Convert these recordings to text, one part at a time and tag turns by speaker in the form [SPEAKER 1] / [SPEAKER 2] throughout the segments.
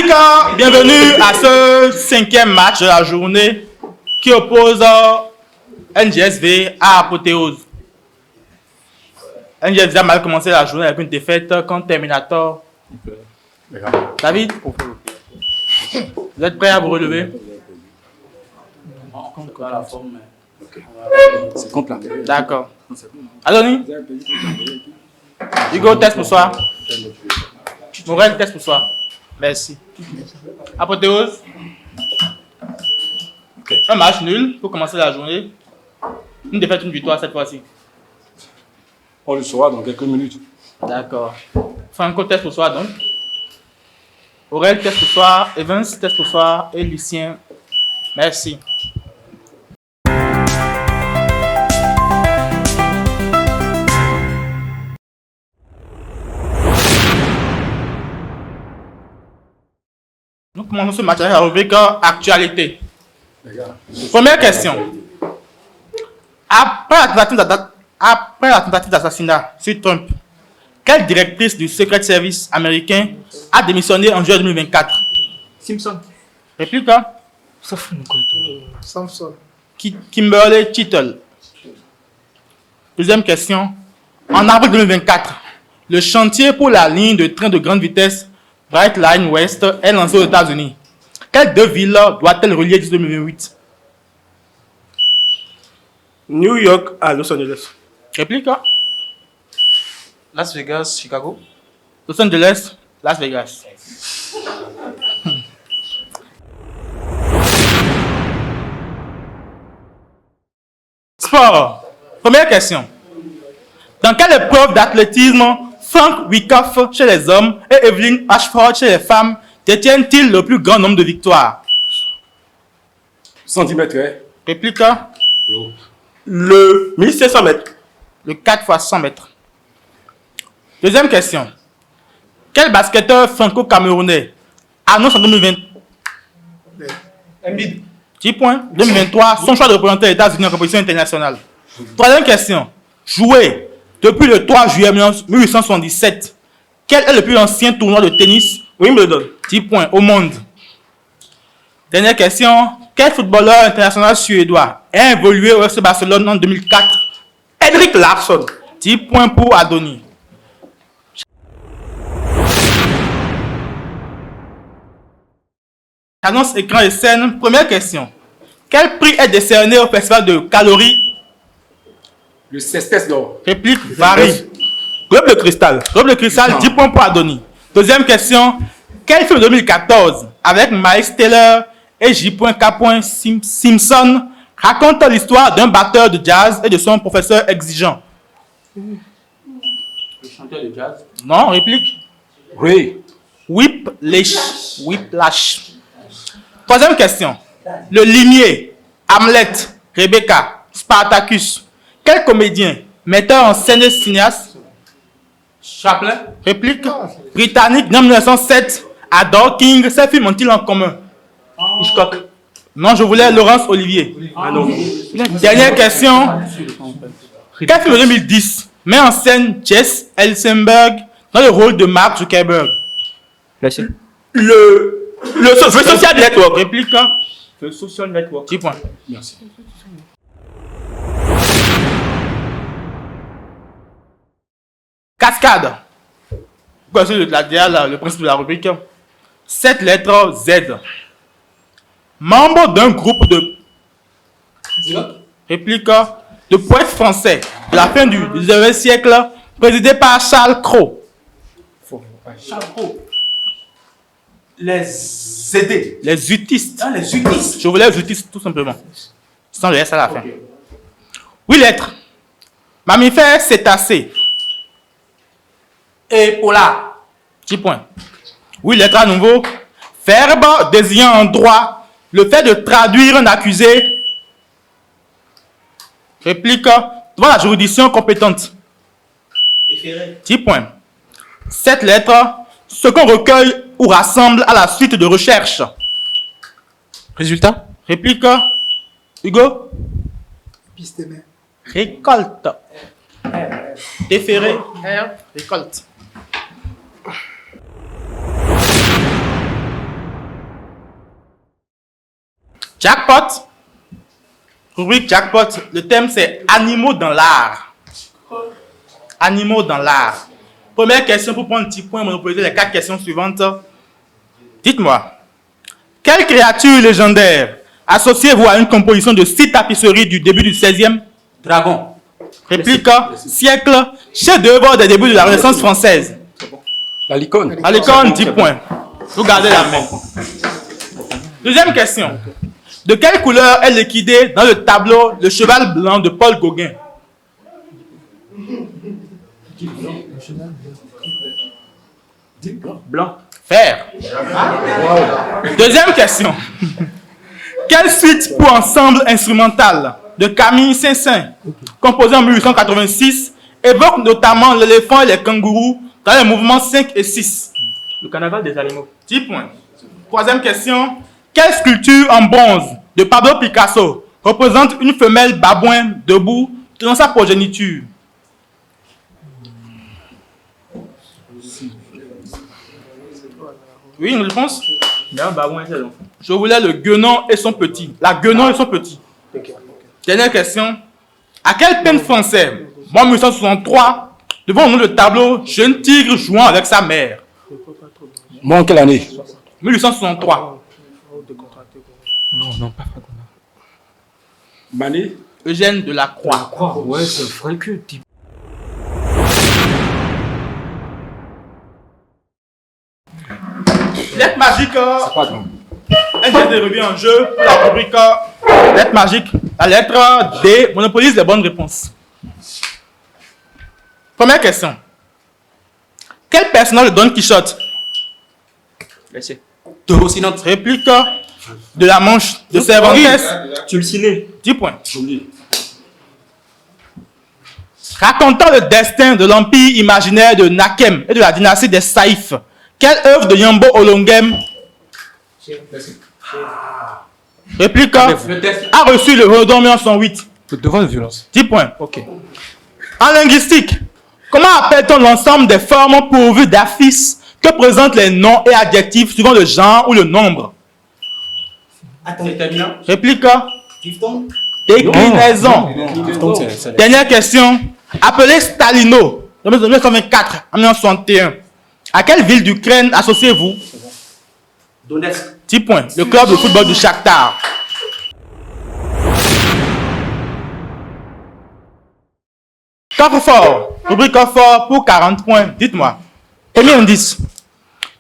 [SPEAKER 1] République, bienvenue à ce 5e match de la journée qui oppose NGSV à Apothéose. NGSV a mal commencé la journée avec une défaite contre Terminator. David, vous êtes prêts à vous relever?
[SPEAKER 2] C'est contre là.
[SPEAKER 1] D'accord. Adoni? Hugo, test pour soi. Morel, test pour soi. Merci. Apothéose. Okay. Un match nul pour commencer la journée. Une défaite, une victoire cette fois-ci.
[SPEAKER 2] On le saura dans quelques minutes. D'accord.
[SPEAKER 1] Franco, test pour soi donc. Aurel, test pour soi. Evans, test pour soi. Et Lucien. Merci. Nous commençons ce match avec la rubrique actualité. Première question. Après la tentative d'assassinat sur Trump, quelle directrice du Secret Service américain a démissionné en juillet 2024?
[SPEAKER 3] Simpson.
[SPEAKER 1] Réplique.
[SPEAKER 3] Samson.
[SPEAKER 1] Kimberly Tittle. Deuxième question. En avril 2024, le chantier pour la ligne de train de grande vitesse Bright Line West est lancé aux États-Unis. Quelles deux villes doit-elle relier d'ici 2028?
[SPEAKER 3] New York à Los Angeles.
[SPEAKER 1] Réplique.
[SPEAKER 4] Las Vegas, Chicago.
[SPEAKER 1] Los Angeles, Las Vegas. Sport. Première question. Dans quelle épreuve d'athlétisme Frank Wyckoff chez les hommes et Evelyn Ashford chez les femmes détiennent-ils le plus grand nombre de victoires?
[SPEAKER 2] 110 mètres.
[SPEAKER 1] Réplique.
[SPEAKER 3] Le 1500 mètres.
[SPEAKER 1] Le 4 x 100 mètres. Deuxième question. Quel basketteur franco-camerounais annonce en 2020
[SPEAKER 4] Embiid.
[SPEAKER 1] 10 points. 2023, son choix de représenter les États-Unis en compétition internationale. Troisième question. Joué depuis le 3 juillet 1877, quel est le plus ancien tournoi de tennis?
[SPEAKER 3] Wimbledon.
[SPEAKER 1] 10 points au monde. Dernière question. Quel footballeur international suédois a évolué au FC Barcelone en 2004?
[SPEAKER 3] Henrik Larsson.
[SPEAKER 1] 10 points pour Adoni. Annonce écran et scène. Première question. Quel prix est décerné au festival de calories?
[SPEAKER 2] Le Cespedes d'or.
[SPEAKER 1] Réplique varie.
[SPEAKER 3] Globe de cristal.
[SPEAKER 1] Globe de cristal, 10 points pour Adoni. Deuxième question. Quel film de 2014 avec Miles Taylor et J.K. Simpson raconte l'histoire d'un batteur de jazz et de son professeur exigeant?
[SPEAKER 4] Le chanteur de jazz.
[SPEAKER 1] Non, réplique.
[SPEAKER 2] Ray.
[SPEAKER 1] Whiplash. Troisième question. Le limier, Hamlet, Rebecca, Spartacus. Quel comédien, metteur en scène et cinéaste?
[SPEAKER 4] Chaplin.
[SPEAKER 1] Réplique. Britannique, en 1907, adore King. Ces films ont-ils en commun?
[SPEAKER 3] Hitchcock.
[SPEAKER 1] Non, je voulais Laurence Olivier.
[SPEAKER 3] Ah non.
[SPEAKER 1] Dernière question. Quel film de 2010 met en scène Jesse Eisenberg dans le rôle de Mark Zuckerberg?
[SPEAKER 3] Le Social Network.
[SPEAKER 1] Réplique.
[SPEAKER 3] Le Social Network.
[SPEAKER 1] 10 points.
[SPEAKER 2] Merci.
[SPEAKER 1] Cascade. Voici le principe de la rubrique. 7 lettres Z. Membre d'un groupe de réplique de poètes français de la fin du 19e siècle, présidé par Charles Cros.
[SPEAKER 4] Chapeau. Les aider.
[SPEAKER 1] Les utistes.
[SPEAKER 4] Ah, les utistes.
[SPEAKER 1] Je voulais les utistes tout simplement. Sans le S à la fin. 8 lettres. Mammifère cétacé.
[SPEAKER 4] Et polar.
[SPEAKER 1] 10 points. 8 lettres à nouveau. Verbe désignant en droit le fait de traduire un accusé. Réplique devant la juridiction compétente. 10 points. 7 lettres. Ce qu'on recueille ou rassemble à la suite de recherches.
[SPEAKER 4] Résultat.
[SPEAKER 1] Réplique. Hugo.
[SPEAKER 3] Pistémé.
[SPEAKER 1] Récolte. Déféré. Récolte. Jackpot. Rubrique jackpot. Le thème c'est animaux dans l'art. Animaux dans l'art. Première question pour prendre un petit point, monopoliser les 4 questions suivantes. Dites-moi, quelle créature légendaire associez-vous à une composition de 6 tapisseries du début du 16e?
[SPEAKER 4] Dragon.
[SPEAKER 1] Réplique, siècle, chef-d'œuvre des débuts de la Renaissance française.
[SPEAKER 2] La licorne.
[SPEAKER 1] À l'école, 10 points. Vous gardez la main. Deuxième question. De quelle couleur est liquidé dans le tableau le cheval blanc de Paul Gauguin?
[SPEAKER 3] Blanc.
[SPEAKER 1] Fer. Deuxième question. Quelle suite pour ensemble instrumental de Camille Saint-Saëns, composée en 1886, évoque notamment l'éléphant et les kangourous dans les mouvements 5 et 6?
[SPEAKER 3] Le carnaval des animaux.
[SPEAKER 1] 10 points. Troisième question. Quelle sculpture en bronze de Pablo Picasso représente une femelle babouin debout dans sa progéniture? Oui, une réponse?
[SPEAKER 3] Bien, bah ouais, c'est bon.
[SPEAKER 1] Je voulais le guenon et son petit. La guenon et son petit. Dernière question. À quel peintre français, en 1863, devant nous le tableau Jeune tigre jouant avec sa mère?
[SPEAKER 2] Moi, en quelle année?
[SPEAKER 1] 1863.
[SPEAKER 4] Non, pas Fragonard.
[SPEAKER 2] Mané?
[SPEAKER 1] Eugène Delacroix.
[SPEAKER 4] Ouais, c'est vrai que type.
[SPEAKER 1] Lettre magique.
[SPEAKER 2] C'est pas grand.
[SPEAKER 1] Un jet de revue en jeu pour la rubrique lettre magique. La lettre D monopolise les bonnes réponses. Première question. Quel personnage de Don Quichotte?
[SPEAKER 3] Laissez.
[SPEAKER 4] De Rocinante.
[SPEAKER 1] Réplique de la Manche de Cervantes.
[SPEAKER 3] Tu le ciné.
[SPEAKER 1] 10 points.
[SPEAKER 2] Joli.
[SPEAKER 1] Racontant le destin de l'empire imaginaire de Nakem et de la dynastie des Saïfs, quelle œuvre de Yambo Olongem, réplique,
[SPEAKER 4] Le test.
[SPEAKER 1] a reçu le Redon 1908?
[SPEAKER 4] Le devoir de violence.
[SPEAKER 1] 10 points.
[SPEAKER 4] Ok.
[SPEAKER 1] En linguistique, comment appelle-t-on l'ensemble des formes pourvues d'affixes que présentent les noms et adjectifs suivant le genre ou le nombre?
[SPEAKER 4] Déterminant.
[SPEAKER 1] Réplique,
[SPEAKER 5] Diphtongue.
[SPEAKER 1] déclinaison.
[SPEAKER 4] C'est
[SPEAKER 1] Dernière question. Appelé Stalino, en 1924, en 1961. À quelle ville d'Ukraine associez-vous?
[SPEAKER 5] Donetsk.
[SPEAKER 1] 10 points. Le club de football du Shakhtar. Coffre fort. Rubrique coffre fort pour 40 points. Dites-moi. Premier indice.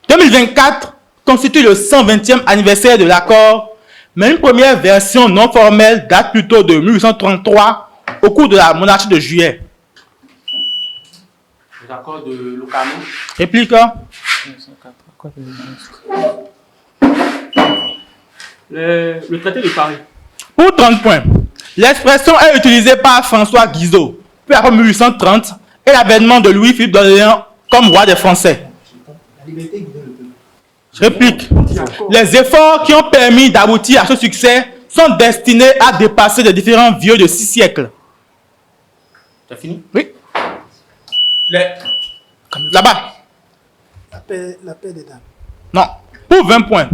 [SPEAKER 1] 2024 constitue le 120e anniversaire de l'accord, mais une première version non formelle date plutôt de 1833 au cours de la monarchie de Juillet.
[SPEAKER 4] L'accord de Locarno.
[SPEAKER 1] Réplique.
[SPEAKER 3] Le traité de Paris.
[SPEAKER 1] Pour 30 points. L'expression est utilisée par François Guizot, puis après 1830, et l'avènement de Louis-Philippe d'Orléans comme roi des Français.
[SPEAKER 5] La liberté guide le peuple.
[SPEAKER 1] Je réplique. Les efforts qui ont permis d'aboutir à ce succès sont destinés à dépasser les différents vieux de 6 siècles.
[SPEAKER 4] T'as fini?
[SPEAKER 1] Oui.
[SPEAKER 4] Les.
[SPEAKER 1] Là-bas.
[SPEAKER 3] La paix des dames.
[SPEAKER 1] Non. Pour 20 points.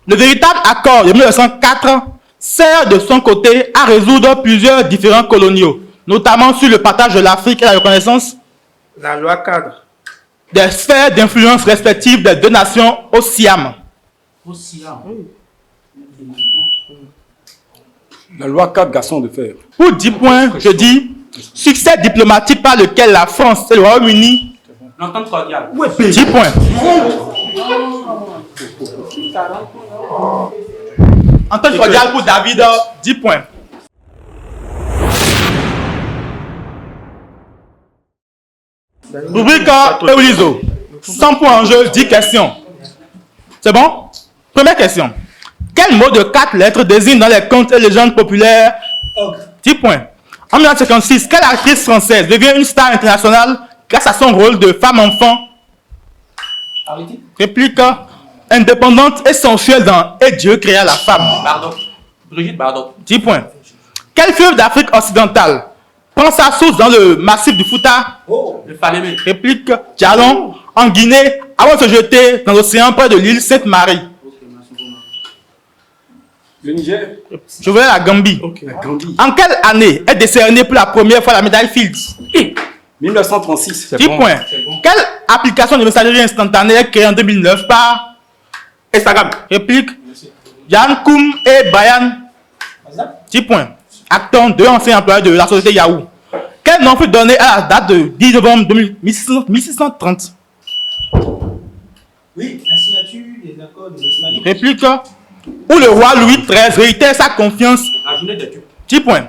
[SPEAKER 1] Le véritable accord de 1904 sert de son côté à résoudre plusieurs différends coloniaux, notamment sur le partage de l'Afrique et la reconnaissance
[SPEAKER 3] La loi cadre.
[SPEAKER 1] des sphères d'influence respectives des deux nations au Siam.
[SPEAKER 2] La loi 4 garçons de fer.
[SPEAKER 1] Pour 10 points, je dis succès diplomatique par lequel la France et le Royaume-Uni.
[SPEAKER 4] L'entente cordiale.
[SPEAKER 1] 10 points. Entente cordiale pour David, 10 points. Rubrique Euliso. 100 points en jeu, 10 questions. C'est bon? Première question. Quel mot de 4 lettres désigne dans les contes et légendes populaires? 10 points. En 1956, quelle actrice française devient une star internationale grâce à son rôle de femme-enfant?
[SPEAKER 4] Arrêtez.
[SPEAKER 1] Réplique indépendante et sensuelle dans Et Dieu créa la femme.
[SPEAKER 4] Bardot. Brigitte Bardot.
[SPEAKER 1] 10 points. Quel fleuve d'Afrique occidentale prend sa source dans le massif du Fouta?
[SPEAKER 4] Le Falémé.
[SPEAKER 1] Réplique Djalon en Guinée avant de se jeter dans l'océan près de l'île Sainte-Marie.
[SPEAKER 2] Le Niger.
[SPEAKER 1] Je voulais la Gambie.
[SPEAKER 2] La Gambie.
[SPEAKER 1] En quelle année est décernée pour la première fois la médaille Fields?
[SPEAKER 2] 1936.
[SPEAKER 1] 10 points. Quelle application de messagerie instantanée est créée en 2009 par
[SPEAKER 3] Instagram.
[SPEAKER 1] réplique Yann Koum et Brian? 10 points. Acton, deux anciens employés de la société Yahoo. Quel nom fut donné à la date de 10 novembre 1630?
[SPEAKER 5] Oui, la signature des accords de Westphalie.
[SPEAKER 1] Réplique où le roi Louis XIII réitère sa confiance.
[SPEAKER 4] La journée des tubes.
[SPEAKER 1] 10 points.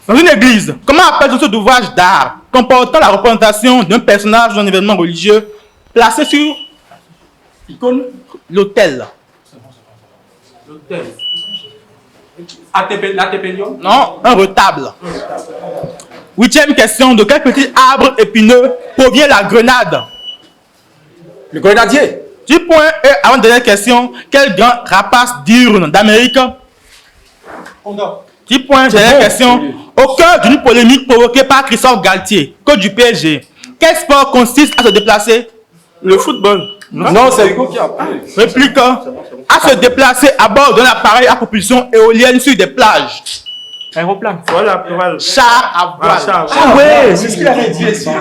[SPEAKER 1] Dans une église, comment appelle-t-on ce ouvrage d'art comportant la représentation d'un personnage d'un événement religieux placé sur
[SPEAKER 2] Icône.
[SPEAKER 1] l'autel?
[SPEAKER 4] L'hôtel. L'Atépélion.
[SPEAKER 1] Non, un retable. Huitième question, de quel petit arbre épineux provient la grenade?
[SPEAKER 2] Le grenadier.
[SPEAKER 1] 10 points. Et avant dernière question, quel grand rapace diurne d'Amérique?
[SPEAKER 5] Condor.
[SPEAKER 1] 10 points. Dernière question. Au cœur d'une polémique provoquée par Christophe Galtier, coach du PSG, quel sport consiste à se déplacer?
[SPEAKER 3] Le football.
[SPEAKER 2] Non, c'est Hugo qui a appelé.
[SPEAKER 1] Réplique. À se déplacer à bord d'un appareil à propulsion éolienne sur des plages.
[SPEAKER 3] Aéroplane. Voilà, plural.
[SPEAKER 1] Char à voile.
[SPEAKER 3] char.
[SPEAKER 2] Ouais, c'est ce qu'il avait dit.
[SPEAKER 1] C'est la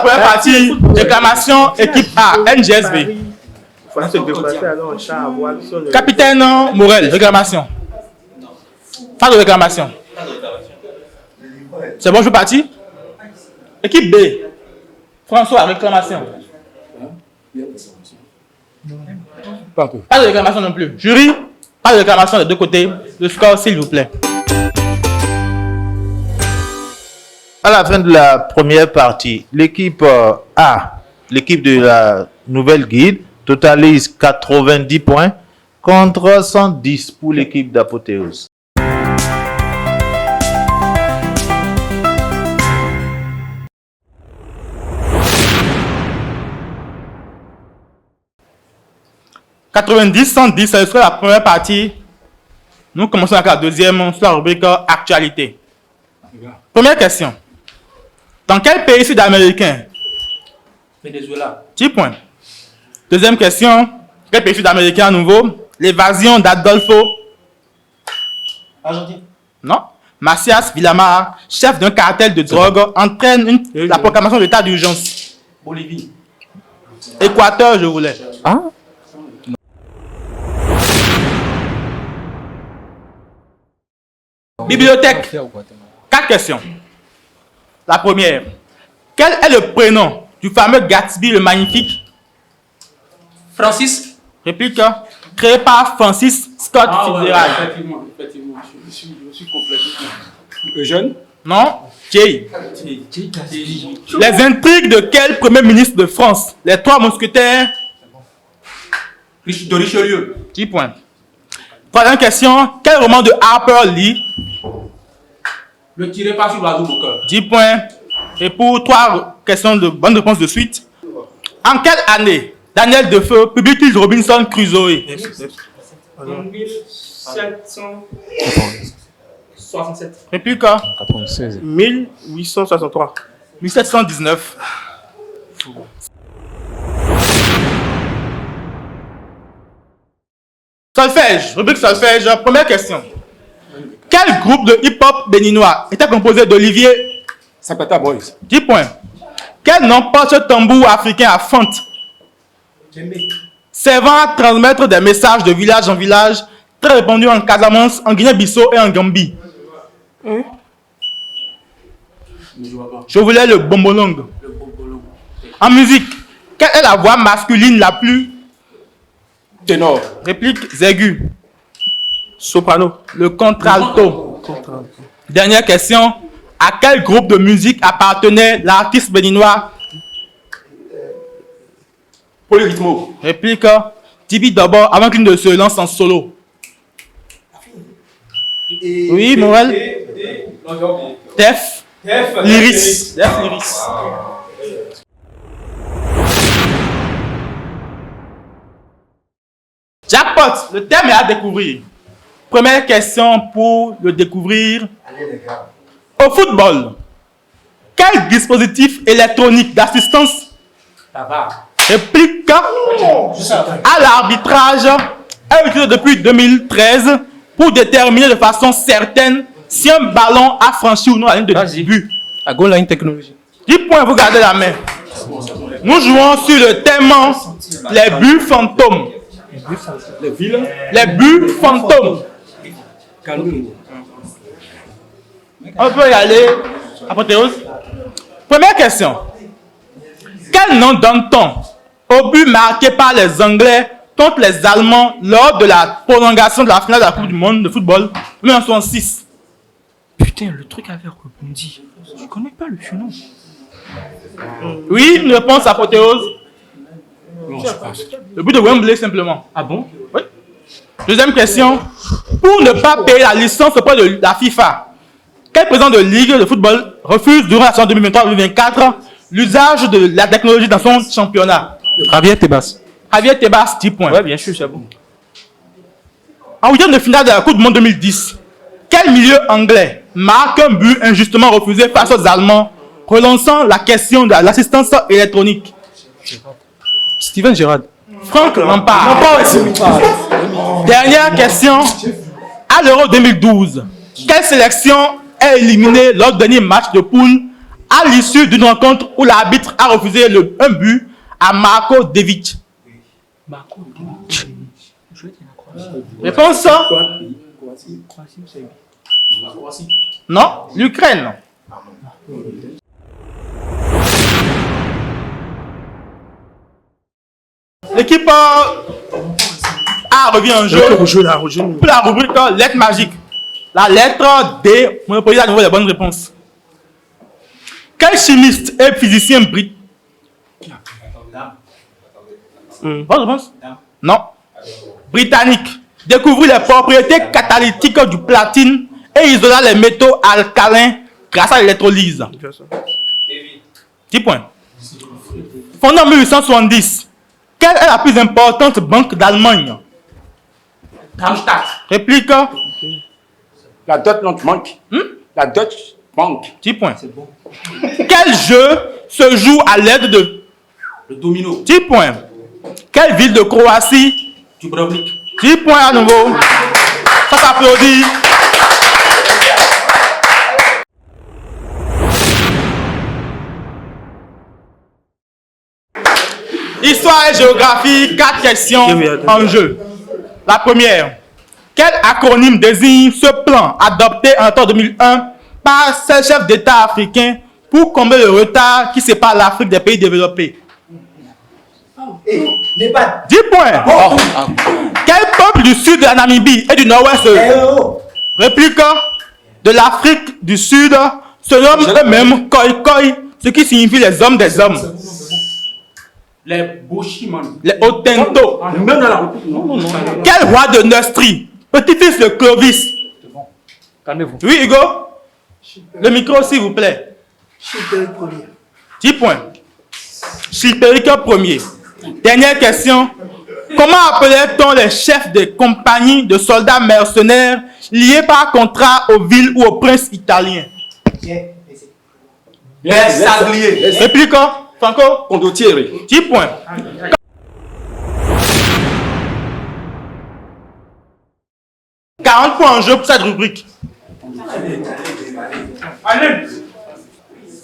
[SPEAKER 1] première partie. Réclamation équipe A, NGSB.
[SPEAKER 3] Il faut se déplacer alors en char à voile sur le...
[SPEAKER 1] Capitaine Morel, réclamation. Pas de réclamation. C'est bon, je suis parti. Équipe B. François, réclamation.
[SPEAKER 2] Pas un peu.
[SPEAKER 1] Pas de réclamation non plus. Jury, pas de réclamation des deux côtés. Le score, s'il vous plaît.
[SPEAKER 6] À la fin de la première partie, l'équipe A, l'équipe de la nouvelle guide, totalise 90 points contre 110 pour l'équipe d'Apothéose.
[SPEAKER 1] « 90-110, ce sera la première partie. Nous commençons avec la deuxième sur la rubrique Actualité. Première question. Dans quel pays sud-américain?
[SPEAKER 4] Venezuela.
[SPEAKER 1] 10 points. Deuxième question. Quel pays sud-américain à nouveau? L'évasion d'Adolfo.
[SPEAKER 5] Argentine.
[SPEAKER 1] Non. Macias Villamar, chef d'un cartel de drogue, entraîne la proclamation de l'état d'urgence.
[SPEAKER 4] Bolivie.
[SPEAKER 1] Équateur, je voulais. Bibliothèque. 4 questions. La première. Quel est le prénom du fameux Gatsby le Magnifique?
[SPEAKER 4] Francis.
[SPEAKER 1] Réplique. Créé par Francis Scott Fitzgerald.
[SPEAKER 4] Effectivement. Je suis complètement.
[SPEAKER 2] Eugène.
[SPEAKER 1] Non. Jay. Les intrigues de quel premier ministre de France? Les trois mousquetaires.
[SPEAKER 4] De Richelieu.
[SPEAKER 1] 10 points. Troisième question. Quel roman de Harper Lee?
[SPEAKER 4] Le tiré par sur l'oiseau au cœur.
[SPEAKER 1] 10 points. Et pour 3 questions de bonne réponse de suite. En quelle année Daniel Defoe publie-t-il Robinson Crusoe?
[SPEAKER 3] En 1767.
[SPEAKER 1] Réplique.
[SPEAKER 3] 1863.
[SPEAKER 1] 1719. Solfège. Rubrique solfège. Première question. Quel groupe de hip-hop béninois était composé d'Olivier?
[SPEAKER 2] Sapata Boys.
[SPEAKER 1] 10 points. Quel nom porte ce tambour africain à fente? Servant à transmettre des messages de village en village, très répandu en Casamance, en Guinée-Bissau et en Gambie. Je voulais le bombolong. En musique, quelle est la voix masculine la plus?
[SPEAKER 2] Ténor.
[SPEAKER 1] Réplique aigu.
[SPEAKER 3] Soprano.
[SPEAKER 1] Le contralto. Dernière question. À quel groupe de musique appartenait l'artiste béninois?
[SPEAKER 2] Polyrythmo.
[SPEAKER 1] Réplique. Tibi d'abord avant qu'il ne se lance en solo. Oui, Morel. Def. Lyris. Def Lyris. Jackpot, le thème est à découvrir. Première question pour le découvrir. Au football, quel dispositif électronique d'assistance
[SPEAKER 4] Ça va.
[SPEAKER 1] réplique à l'arbitrage est utilisé depuis 2013 pour déterminer de façon certaine si un ballon a franchi ou non la ligne de but.
[SPEAKER 4] À Goal Line Technology.
[SPEAKER 1] 10 points, vous gardez la main. Nous jouons sur le thème les buts fantômes.
[SPEAKER 2] Les villes.
[SPEAKER 1] Les buts fantômes. On peut y aller. Apothéose. Première question. Quel nom donne-t-on au but marqué par les Anglais contre les Allemands lors de la prolongation de la finale de la Coupe du Monde de football 1966?
[SPEAKER 3] Putain, le truc avait rebondi. Je connais pas le surnom.
[SPEAKER 1] Oui, une réponse apothéose. Le but de Wembley simplement.
[SPEAKER 3] Ah bon?
[SPEAKER 1] Oui. Deuxième question. Pour ne pas payer la licence auprès de la FIFA, quel président de ligue de football refuse durant la saison 2023-2024 l'usage de la technologie dans son championnat?
[SPEAKER 4] Javier Tebas.
[SPEAKER 1] Javier Tebas, 10 points.
[SPEAKER 3] Ouais, bien sûr, c'est bon.
[SPEAKER 1] En huitième de finale de la Coupe du Monde 2010, quel milieu anglais marque un but injustement refusé face aux Allemands, relançant la question de l'assistance électronique?
[SPEAKER 4] Steven Gerrard.
[SPEAKER 1] Franck Lampard. Dernière question. À l'Euro 2012, quelle sélection est éliminée lors du dernier match de poule à l'issue d'une rencontre où l'arbitre a refusé un but à Marko Devic? Réponse? Non, l'Ukraine. L'équipe A revient en jeu pour la rubrique lettre magique. La lettre D monopolise à nouveau les bonnes réponses. Quel chimiste et physicien britannique? Bonne réponse? Non. Britannique. Découvrit les propriétés catalytiques du platine et isola les métaux alcalins grâce à l'électrolyse. 10 points. Fondée en 1870. Quelle est la plus importante banque d'Allemagne?
[SPEAKER 4] Darmstadt.
[SPEAKER 1] Réplique.
[SPEAKER 2] La Deutsche Bank. La Deutsche Bank.
[SPEAKER 1] 10 points. Quel jeu se joue à l'aide de...
[SPEAKER 4] Le domino.
[SPEAKER 1] 10 points. Quelle ville de Croatie?
[SPEAKER 4] Dubrovnik.
[SPEAKER 1] 10 points à nouveau. Ça s'applaudit. Histoire et géographie, 4 questions en jeu. La première. Quel acronyme désigne ce plan adopté en octobre 2001 par ces chefs d'État africains pour combler le retard qui sépare l'Afrique des pays développés? 10 points. Quel peuple du sud de la Namibie et du nord-ouest réplique de l'Afrique du Sud se nomment eux-mêmes Khoi-Khoi, ce qui signifie les hommes des hommes?
[SPEAKER 4] Les Boshiman.
[SPEAKER 1] Les Hottentots.
[SPEAKER 2] Même dans la réplique, non.
[SPEAKER 1] Quel roi de Neustrie, petit-fils de Clovis?
[SPEAKER 3] Calmez-vous.
[SPEAKER 1] Oui, Hugo? Le micro, s'il vous plaît. 10 points. Chilpéric Ier. Dernière question. Comment appelait-on les chefs des compagnies de soldats mercenaires liés par contrat aux villes ou aux princes italiens?
[SPEAKER 4] Les Sabliers.
[SPEAKER 1] Réplique, Franco?
[SPEAKER 2] Condottieri.
[SPEAKER 1] 10 points. 40 points en jeu pour cette rubrique.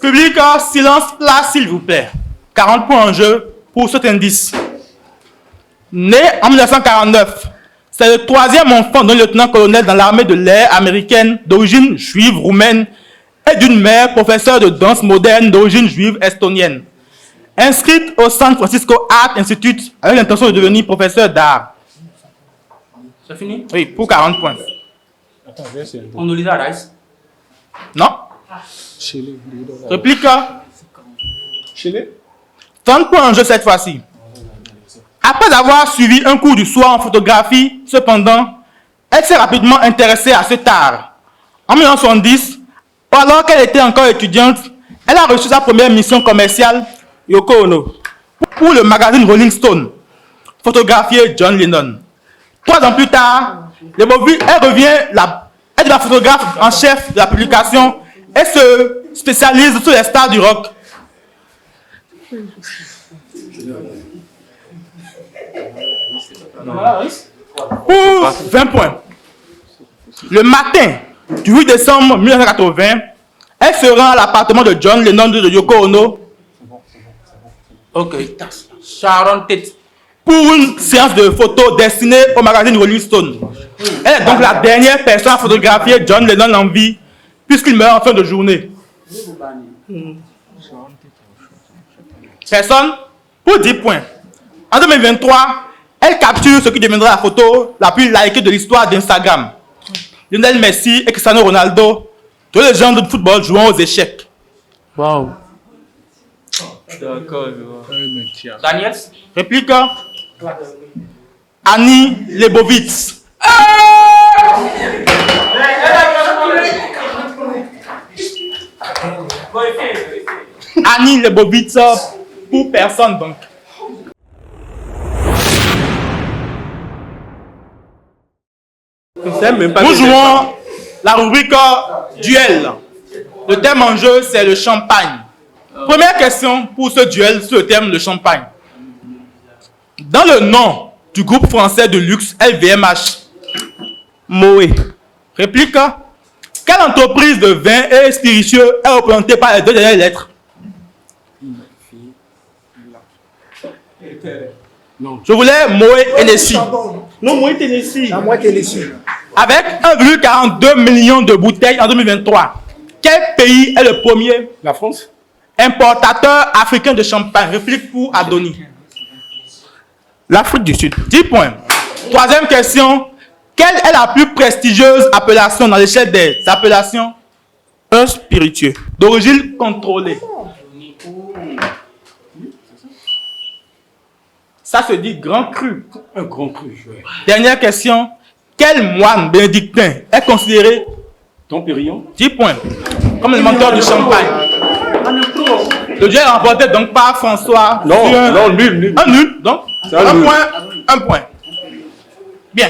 [SPEAKER 1] Public, silence là, s'il vous plaît. 40 points en jeu pour cet indice. Né en 1949, c'est le troisième enfant d'un lieutenant-colonel dans l'armée de l'air américaine d'origine juive roumaine et d'une mère professeure de danse moderne d'origine juive estonienne. Inscrite au San Francisco Art Institute avec l'intention de devenir professeur d'art.
[SPEAKER 4] C'est fini?
[SPEAKER 1] Oui, pour 40 points.
[SPEAKER 4] Condoleezza Rice.
[SPEAKER 1] Non? Réplique. 30 points en jeu cette fois-ci. Après avoir suivi un cours du soir en photographie, cependant, elle s'est rapidement intéressée à cet art. En 1970, alors qu'elle était encore étudiante, elle a reçu sa première mission commerciale, Yoko Ono, pour le magazine Rolling Stone, photographier John Lennon. 3 ans plus tard, elle devient la photographe en chef de la publication et se spécialise sur les stars du rock. Pour 20 points. Le matin du 8 décembre 1980, elle se rend à l'appartement de John Lennon de Yoko Ono.
[SPEAKER 4] Ok. Sharon Tate.
[SPEAKER 1] Pour une séance de photos destinée au magazine Rolling Stone. Elle est donc la dernière personne à photographier John Lennon en vie, puisqu'il meurt en fin de journée. Personne? Pour 10 points. En 2023, elle capture ce qui deviendra la photo la plus likée de l'histoire d'Instagram. Lionel Messi et Cristiano Ronaldo, deux légendes de football jouant aux échecs.
[SPEAKER 3] Waouh.
[SPEAKER 4] Daniels.
[SPEAKER 1] Réplique. Annie Leibovitz. Annie Leibovitz pour personne donc. Nous jouons la rubrique duel. Le thème en jeu, c'est le champagne. Première question pour ce duel sur le thème le champagne. Dans le nom du groupe français de luxe LVMH, Moët. Réplique. Quelle entreprise de vin et spiritueux est représentée par les deux dernières lettres? Je voulais Moët Hennessy. Non, Moët Hennessy. Avec 1,42 million de bouteilles en 2023. Quel pays est le premier?
[SPEAKER 2] La France?
[SPEAKER 1] Importateur africain de champagne. Réplique pour Adoni.
[SPEAKER 3] L'Afrique du Sud.
[SPEAKER 1] 10 points. Troisième question. Quelle est la plus prestigieuse appellation dans l'échelle des appellations?
[SPEAKER 3] Un spiritueux.
[SPEAKER 1] D'origine contrôlée. Ça se dit grand cru.
[SPEAKER 2] Un grand cru. Ouais.
[SPEAKER 1] Dernière question. Quel moine bénédictin est considéré?
[SPEAKER 2] Dom Pérignon?
[SPEAKER 1] 10 points. Comme le mentor du champagne. Le duel est remporté donc par François.
[SPEAKER 2] Non, nul.
[SPEAKER 1] Un nul, donc.
[SPEAKER 2] C'est un nul.
[SPEAKER 1] Un point. Bien.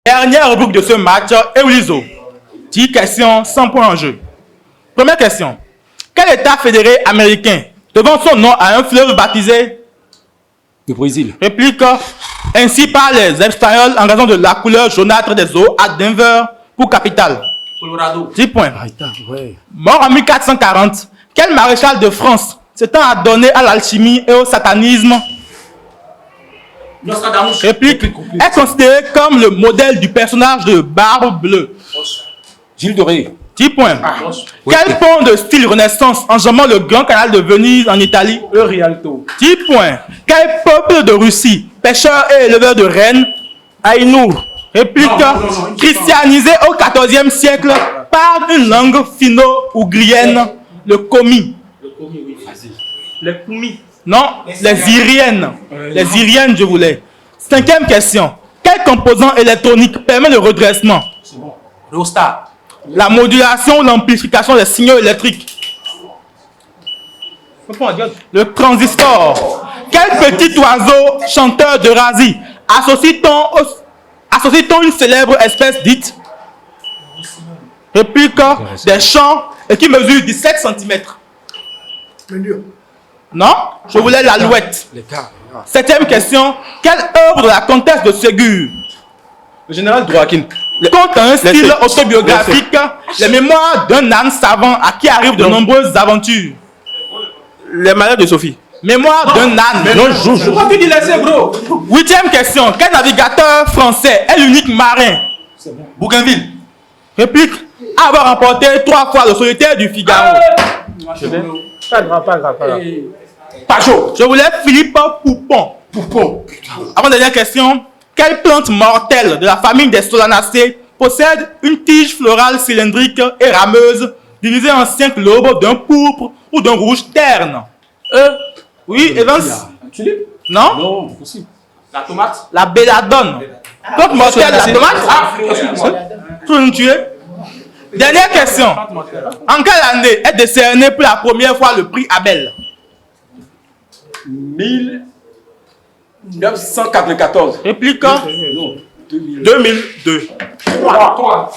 [SPEAKER 1] Dernière rubrique de ce match, Eulizo. 10 questions, 100 points en jeu. Première question. Quel État fédéré américain devant son nom à un fleuve baptisé?
[SPEAKER 2] Le Brésil.
[SPEAKER 1] Réplique. Ainsi par les Espagnols en raison de la couleur jaunâtre des eaux à Denver pour capitale.
[SPEAKER 4] Colorado.
[SPEAKER 1] 10 points.
[SPEAKER 2] Ouais.
[SPEAKER 1] Mort en 1440, quel maréchal de France s'étant adonné à l'alchimie et au satanisme?
[SPEAKER 4] Nostradamus.
[SPEAKER 1] Réplique. Est considéré comme le modèle du personnage de Barbe Bleue.
[SPEAKER 2] Gilles de Ré.
[SPEAKER 1] 10 points. Quel pont de style Renaissance enjambant le grand canal de Venise en Italie?
[SPEAKER 2] Le Rialto.
[SPEAKER 1] 10 points. Quel peuple de Russie, pêcheur et éleveur de rennes? Aïnou. Réplique. Christianisé au XIVe siècle par une langue finno-ougrienne, le komi.
[SPEAKER 3] Les Koumi.
[SPEAKER 1] Non, les Iriennes. Les Iriennes, je voulais. Cinquième question. Quel composant électronique permet le redressement?
[SPEAKER 4] Rostar.
[SPEAKER 1] La modulation ou l'amplification des signaux électriques. Le transistor. Quel petit oiseau chanteur de Razi associe-t-on une célèbre espèce dite? Réplique. Des champs et qui mesure 17 cm. Non, je voulais l'alouette. Septième question. Quelle œuvre de la comtesse de Ségur?
[SPEAKER 2] Le général Drouakin.
[SPEAKER 1] Compte un style autobiographique, les mémoires d'un âne savant à qui arrivent de nombreuses aventures.
[SPEAKER 3] Les malheurs de Sophie.
[SPEAKER 1] Mémoire d'un âne.
[SPEAKER 3] Non,
[SPEAKER 4] Pourquoi tu dis laisser, bro?
[SPEAKER 1] Huitième question. Quel navigateur français est l'unique marin?
[SPEAKER 4] Bougainville.
[SPEAKER 1] Réplique. Avoir remporté 3 fois le solitaire du Figaro.
[SPEAKER 3] Pas grave.
[SPEAKER 1] Pajot. Je voulais Philippe Poupon. Avant-dernière question. Quelle plante mortelle de la famille des Solanacées possède une tige florale cylindrique et rameuse divisée en 5 lobes d'un pourpre ou d'un rouge terne? Oui, Evans?
[SPEAKER 2] Tulipe?
[SPEAKER 1] Non?
[SPEAKER 2] Non, possible.
[SPEAKER 4] La tomate.
[SPEAKER 1] La belladone. Plante mortelle de la tomate? Tout nous tuer. Dernière question. En quelle année est décerné pour la première fois le prix Abel?
[SPEAKER 2] 1994.
[SPEAKER 1] Réplique.
[SPEAKER 2] Non,
[SPEAKER 1] 2002.
[SPEAKER 4] 3.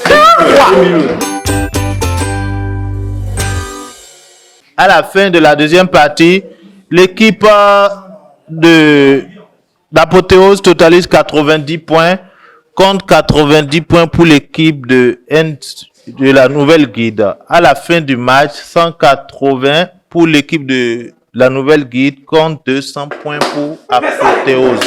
[SPEAKER 6] À la fin de la deuxième partie, L'équipe d'Apothéose totalise 90 points contre 90 points pour l'équipe de la nouvelle guide. À la fin du match, 180 pour l'équipe de la nouvelle guide contre 200 points pour Apothéose.